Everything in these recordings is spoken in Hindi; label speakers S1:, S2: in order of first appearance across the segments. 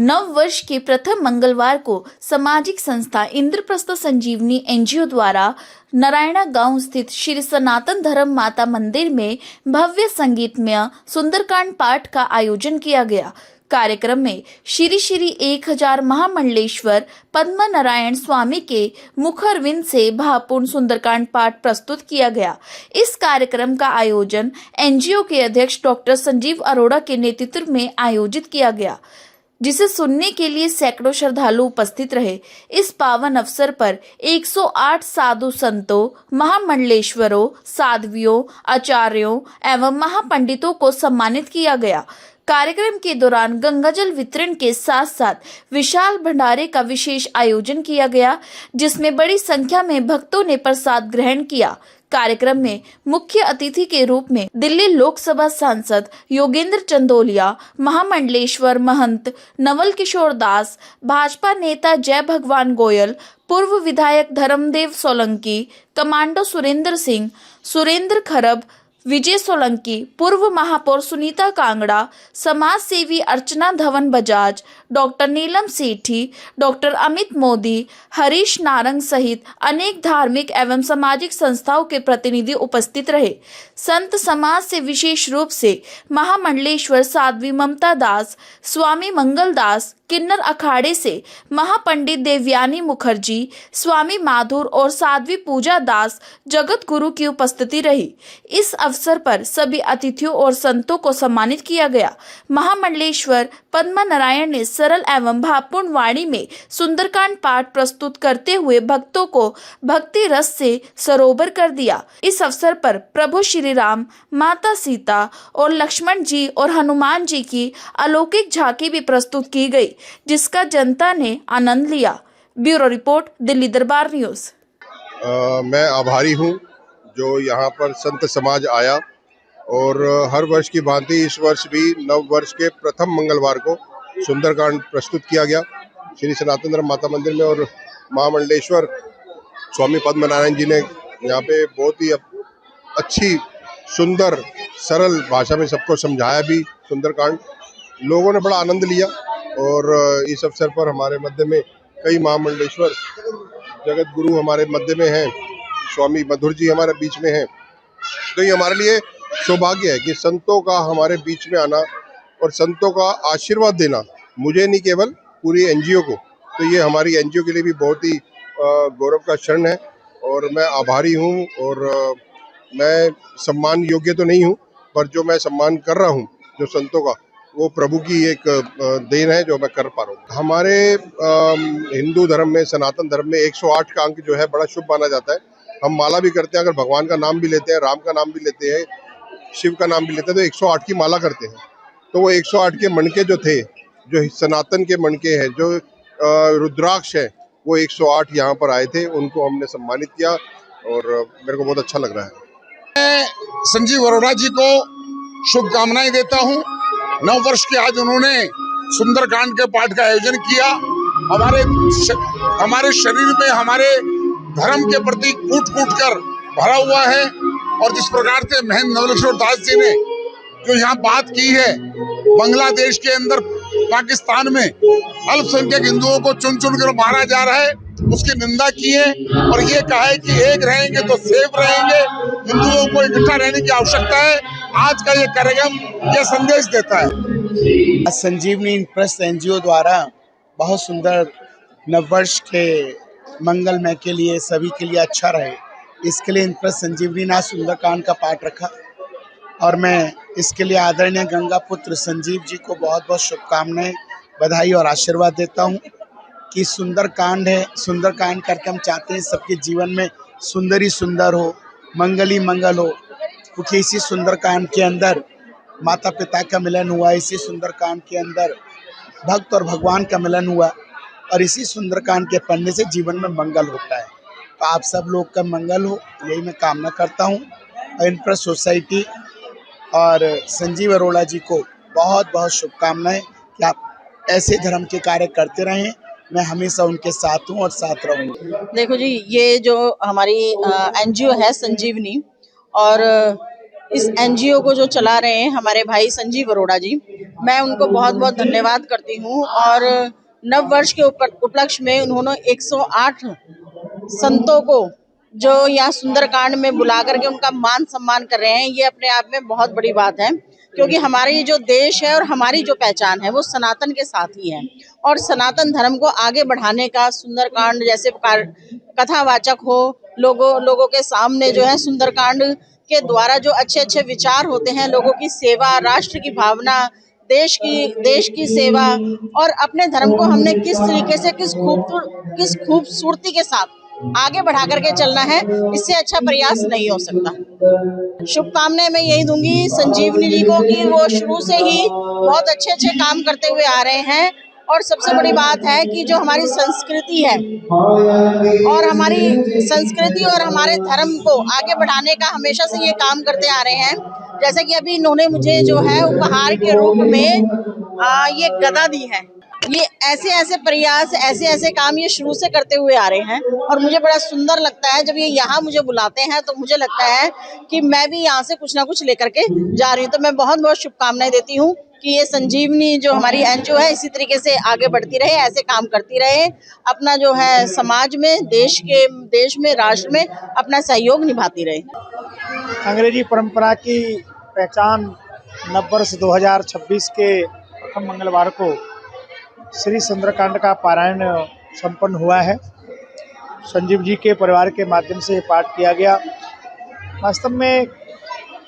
S1: नव वर्ष के प्रथम मंगलवार को सामाजिक संस्था इंद्रप्रस्थ संजीवनी एनजीओ द्वारा नारायणा गांव स्थित श्री सनातन धर्म माता मंदिर में भव्य संगीतमय सुंदरकांड पाठ का आयोजन किया गया। कार्यक्रम में श्री श्री 1000 महामंडलेश्वर पद्म नारायण स्वामी के मुखारविंद से भावपूर्ण सुंदरकांड पाठ प्रस्तुत किया गया। इस कार्यक्रम का आयोजन एनजीओ के अध्यक्ष डॉक्टर संजीव अरोड़ा के नेतृत्व में आयोजित किया गया, जिसे सुनने के लिए सैकड़ों श्रद्धालु उपस्थित रहे। इस पावन अवसर पर 108 साधु संतों, महामंडलेश्वरों, साध्वियों, आचार्यों एवं महापंडितों को सम्मानित किया गया। कार्यक्रम के दौरान गंगाजल वितरण के साथ साथ विशाल भंडारे का विशेष आयोजन किया गया, जिसमें बड़ी संख्या में भक्तों ने प्रसाद ग्रहण किया। कार्यक्रम में मुख्य अतिथि के रूप में दिल्ली लोकसभा सांसद योगेंद्र चंदोलिया, महामंडलेश्वर महंत नवल किशोर दास, भाजपा नेता जय भगवान गोयल, पूर्व विधायक धर्मदेव सोलंकी, कमांडो सुरेंद्र सिंह, सुरेंद्र खरब, विजय सोलंकी, पूर्व महापौर सुनीता कांगड़ा, समाज सेवी अर्चना धवन बजाज, डॉक्टर नीलम सेठी, डॉक्टर अमित मोदी, हरीश नारंग सहित अनेक धार्मिक एवं सामाजिक संस्थाओं के प्रतिनिधि उपस्थित रहे। संत समाज से विशेष रूप से महामंडलेश्वर साध्वी ममता दास, स्वामी मंगल दास, किन्नर अखाड़े से महापंडित देवयानी मुखर्जी, स्वामी माधुर और साध्वी पूजा दास जगत गुरु की उपस्थिति रही। इस अवसर पर सभी अतिथियों और संतों को सम्मानित किया गया। महामंडलेश्वर पद्मा नारायण ने सरल एवं भावपूर्ण वाणी में सुंदरकांड पाठ प्रस्तुत करते हुए भक्तों को भक्ति रस से सरोवर कर दिया। इस अवसर पर प्रभु श्री राम, माता सीता और लक्ष्मण जी और हनुमान जी की अलौकिक झांकी भी प्रस्तुत की गई, जिसका जनता ने आनंद लिया। ब्यूरो रिपोर्ट, दिल्ली दरबार न्यूज।
S2: मैं आभारी हूं जो यहाँ पर संत समाज आया और हर वर्ष की भांति इस वर्ष भी नव वर्ष के प्रथम मंगलवार को सुंदरकांड प्रस्तुत किया गया श्री सनातन धर्म माता मंदिर में। और महामंडलेश्वर स्वामी पद्म नारायण जी ने यहाँ पे बहुत ही अच्छी सुंदर सरल भाषा में सबको समझाया भी सुंदरकांड। लोगों ने बड़ा आनंद लिया और इस अवसर पर हमारे मध्य में कई महामंडलेश्वर जगत गुरु हमारे मध्य में हैं, स्वामी मधुर जी हमारे बीच में हैं। तो ये हमारे लिए सौभाग्य है कि संतों का हमारे बीच में आना और संतों का आशीर्वाद देना, मुझे नहीं केवल पूरी एनजीओ को। तो ये हमारी एनजीओ के लिए भी बहुत ही गौरव का क्षण है और मैं आभारी हूँ। और मैं सम्मान योग्य तो नहीं हूँ, पर जो मैं सम्मान कर रहा हूँ जो संतों का, वो प्रभु की एक देन है जो मैं कर पा रहा हूँ। हमारे हिंदू धर्म में, सनातन धर्म में 108 का अंक जो है बड़ा शुभ माना जाता है। हम माला भी करते हैं, अगर भगवान का नाम भी लेते हैं, राम का नाम भी लेते हैं, शिव का नाम भी लेते हैं, तो 108 की माला करते हैं। तो वो 108 के मणके जो थे, जो सनातन के मणके हैं, जो रुद्राक्ष है, वो 108 यहाँ पर आए थे, उनको हमने सम्मानित किया और मेरे को बहुत अच्छा लग रहा है।
S3: मैं संजीव अरोड़ा जी को शुभकामनाएं देता हूँ। नव वर्ष के आज उन्होंने सुंदरकांड के पाठ का आयोजन किया। हमारे शरीर में हमारे धर्म के प्रति कूट कर भरा हुआ है। और जिस प्रकार से महंत नवल किशोर दास जी ने जो यहाँ बात की है, बांग्लादेश के अंदर, पाकिस्तान में अल्पसंख्यक हिंदुओं को चुन कर मारा जा रहा है, उसकी निंदा की है और ये कहा है कि एक रहेंगे तो सेफ रहेंगे, हिंदुओं को इकट्ठा रहने की आवश्यकता है। आज का ये कार्यक्रम यह संदेश देता है।
S4: संजीवनी इंद्रप्रस्थ एनजीओ द्वारा बहुत सुंदर नववर्ष के मंगलमय के लिए सभी के लिए अच्छा रहे, इसके लिए इंद्रप्रस्थ संजीवनी नाथ सुंदरकांड का पाठ रखा। और मैं इसके लिए आदरणीय गंगा पुत्र संजीव जी को बहुत बहुत शुभकामनाएं, बधाई और आशीर्वाद देता हूं कि सुंदरकांड है, सुंदरकांड करके हम चाहते हैं सबके जीवन में सुंदर ही सुंदर हो, मंगल ही मंगल हो। क्योंकि इसी सुंदरकांड के अंदर माता पिता का मिलन हुआ, इसी सुंदरकांड के अंदर भक्त और भगवान का मिलन हुआ और इसी सुंदरकांड के पढ़ने से जीवन में मंगल होता है। तो आप सब लोग का मंगल हो, यही मैं कामना करता हूँ। और इंद्रप्रस्थ सोसाइटी और संजीव अरोड़ा जी को बहुत बहुत शुभकामनाएं कि आप ऐसे धर्म के कार्य करते रहें। मैं हमेशा उनके साथ हूँ और साथ रहूँगी।
S5: देखो जी, ये जो हमारी एनजीओ है संजीवनी, और इस एनजीओ को जो चला रहे हैं हमारे भाई संजीव अरोड़ा जी, मैं उनको बहुत बहुत धन्यवाद करती हूँ। और नव वर्ष के उपलक्ष्य में उन्होंने 108 संतों को जो यहाँ सुंदरकांड में बुला करके उनका मान सम्मान कर रहे हैं, ये अपने आप में बहुत बड़ी बात है। क्योंकि हमारी जो देश है और हमारी जो पहचान है वो सनातन के साथ ही है, और सनातन धर्म को आगे बढ़ाने का सुंदरकांड जैसे कथावाचक हो, लोगों के सामने जो है सुंदरकांड के द्वारा जो अच्छे अच्छे विचार होते हैं, लोगों की सेवा, राष्ट्र की भावना, देश की सेवा, और अपने धर्म को हमने किस तरीके से किस खूबसूरती के साथ आगे बढ़ा करके चलना है, इससे अच्छा प्रयास नहीं हो सकता। शुभकामनाएं मैं यही दूंगी संजीवनी जी को कि वो शुरू से ही बहुत अच्छे अच्छे काम करते हुए आ रहे हैं। और सबसे बड़ी बात है कि जो हमारी संस्कृति है और हमारे धर्म को आगे बढ़ाने का हमेशा से ये काम करते आ रहे हैं। जैसे कि अभी इन्होंने मुझे जो है उपहार के रूप में ये गदा दी है। ये ऐसे प्रयास, ऐसे काम ये शुरू से करते हुए आ रहे हैं, और मुझे बड़ा सुंदर लगता है जब ये यहाँ मुझे बुलाते हैं, तो मुझे लगता है कि मैं भी यहाँ से कुछ ना कुछ लेकर के जा रही हूँ। तो मैं बहुत बहुत शुभकामनाएं देती हूँ कि ये संजीवनी जो हमारी एनजीओ है इसी तरीके से आगे बढ़ती रहे, ऐसे काम करती रहे, अपना जो है समाज में, देश में, राष्ट्र में अपना सहयोग निभाती रहे।
S6: अंग्रेजी परंपरा की पहचान नववर्ष 2026 के प्रथम मंगलवार को श्री सुंदरकांड का पारायण संपन्न हुआ है। संजीव जी के परिवार के माध्यम से पाठ किया गया। वास्तव में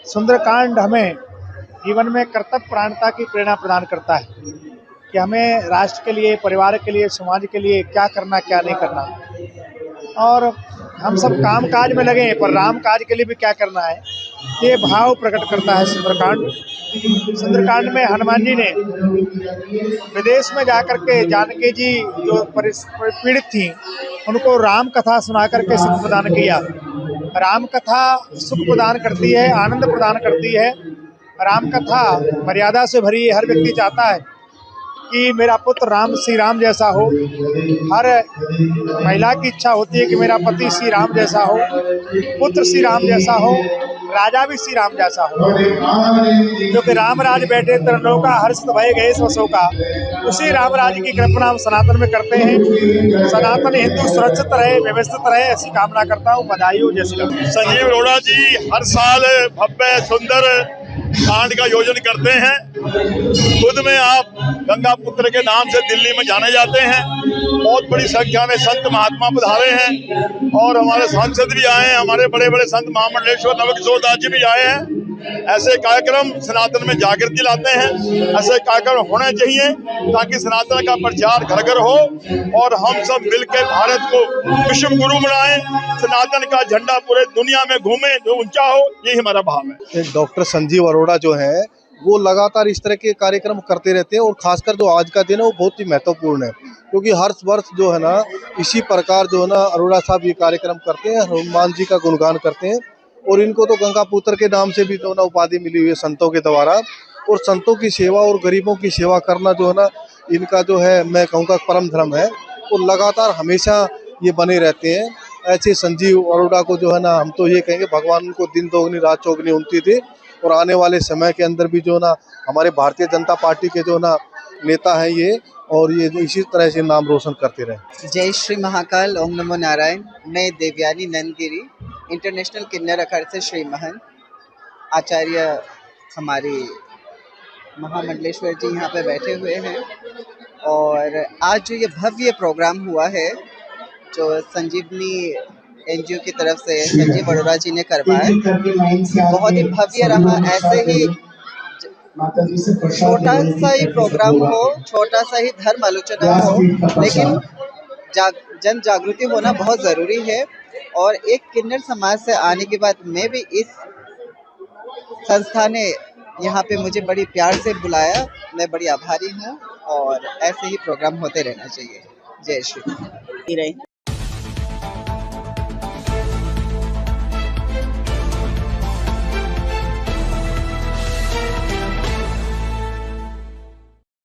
S6: सुंदरकांड हमें जीवन में कर्तव्य परायणता की प्रेरणा प्रदान करता है कि हमें राष्ट्र के लिए, परिवार के लिए, समाज के लिए क्या करना, क्या नहीं करना। और हम सब काम काज में लगे हैं, पर राम काज के लिए भी क्या करना है, ये भाव प्रकट करता है सुंदरकांड। सुंदरकांड में हनुमान जी ने विदेश में जाकर के जानकी जी जो पीड़ित थी उनको राम कथा सुना करके सुख प्रदान किया। राम कथा सुख प्रदान करती है, आनंद प्रदान करती है। राम कथा मर्यादा से भरी है। हर व्यक्ति चाहता है कि मेरा पुत्र श्री राम जैसा हो। हर महिला की इच्छा होती है कि मेरा पति श्री राम जैसा हो, पुत्र श्री राम जैसा हो, राजा भी श्री राम जैसा हो। क्योंकि राम राज बैठे त्रिलोका, हर्षित भय गए सो शोका। उसी राम राज की कल्पना हम सनातन में करते हैं। सनातन हिंदू सुरक्षित रहे, व्यवस्थित रहे, ऐसी कामना करता हूँ। बधाई हो। जय श्री राम।
S7: संजीव अरोड़ा जी हर साल भव्य सुंदर कांड का आयोजन करते हैं। खुद में आप गंगा पुत्र के नाम से दिल्ली में जाने जाते हैं। बहुत बड़ी संख्या में संत महात्मा पधारे हैं और हमारे सांसद भी आए हैं। हमारे बड़े बड़े संत महामंडलेश्वर नवकिशोर दास जी भी आए हैं। ऐसे कार्यक्रम सनातन में जागृति लाते हैं। ऐसे कार्यक्रम होने चाहिए ताकि सनातन का प्रचार घर घर हो और हम सब मिलकर भारत को विश्व गुरु बनाएं। सनातन का झंडा पूरे दुनिया में घूमे, जो ऊंचा हो, यही हमारा भाव है।
S8: डॉक्टर संजीव अरोड़ा जो है वो लगातार इस तरह के कार्यक्रम करते रहते हैं और खासकर जो आज का दिन है वो बहुत ही महत्वपूर्ण है, क्योंकि हर वर्ष जो है ना इसी प्रकार जो है ना अरोड़ा साहब ये कार्यक्रम करते हैं, हनुमान जी का गुणगान करते हैं। और इनको तो गंगा पुत्र के नाम से भी जो ना उपाधि मिली हुई है संतों के द्वारा। और संतों की सेवा और गरीबों की सेवा करना जो है ना इनका जो है मैं कहूँगा परम धर्म है, और लगातार हमेशा ये बने रहते हैं। ऐसे संजीव अरोड़ा को जो है ना हम तो ये कहेंगे भगवान उनको दिन दोगुनी रात चौगुनी उनती थी, और आने वाले समय के अंदर भी जो ना हमारे भारतीय जनता पार्टी के जो ना नेता है ये, और ये इसी तरह से नाम रोशन करते रहे।
S9: जय श्री महाकाल, ओम नमो नारायण। मैं देवयानी नंदगिरी, इंटरनेशनल किन्नर अखाड़े से श्री महंत आचार्य हमारे महामंडलेश्वर जी यहाँ पे बैठे हुए हैं। और आज जो ये भव्य प्रोग्राम हुआ है जो संजीवनी एनजीओ की तरफ से संजीव अरोड़ा जी ने करवाया, बहुत ही भव्य रहा। ऐसे ही छोटा सा ही प्रोग्राम हो, छोटा सा ही धर्म आलोचना हो, लेकिन जन जागृति होना बहुत ज़रूरी है। और एक किन्नर समाज से आने के बाद मैं भी इस संस्था ने यहाँ पे मुझे बड़ी प्यार से बुलाया, मैं बड़ी आभारी हूँ। और ऐसे ही प्रोग्राम होते रहना चाहिए। जय श्री राम।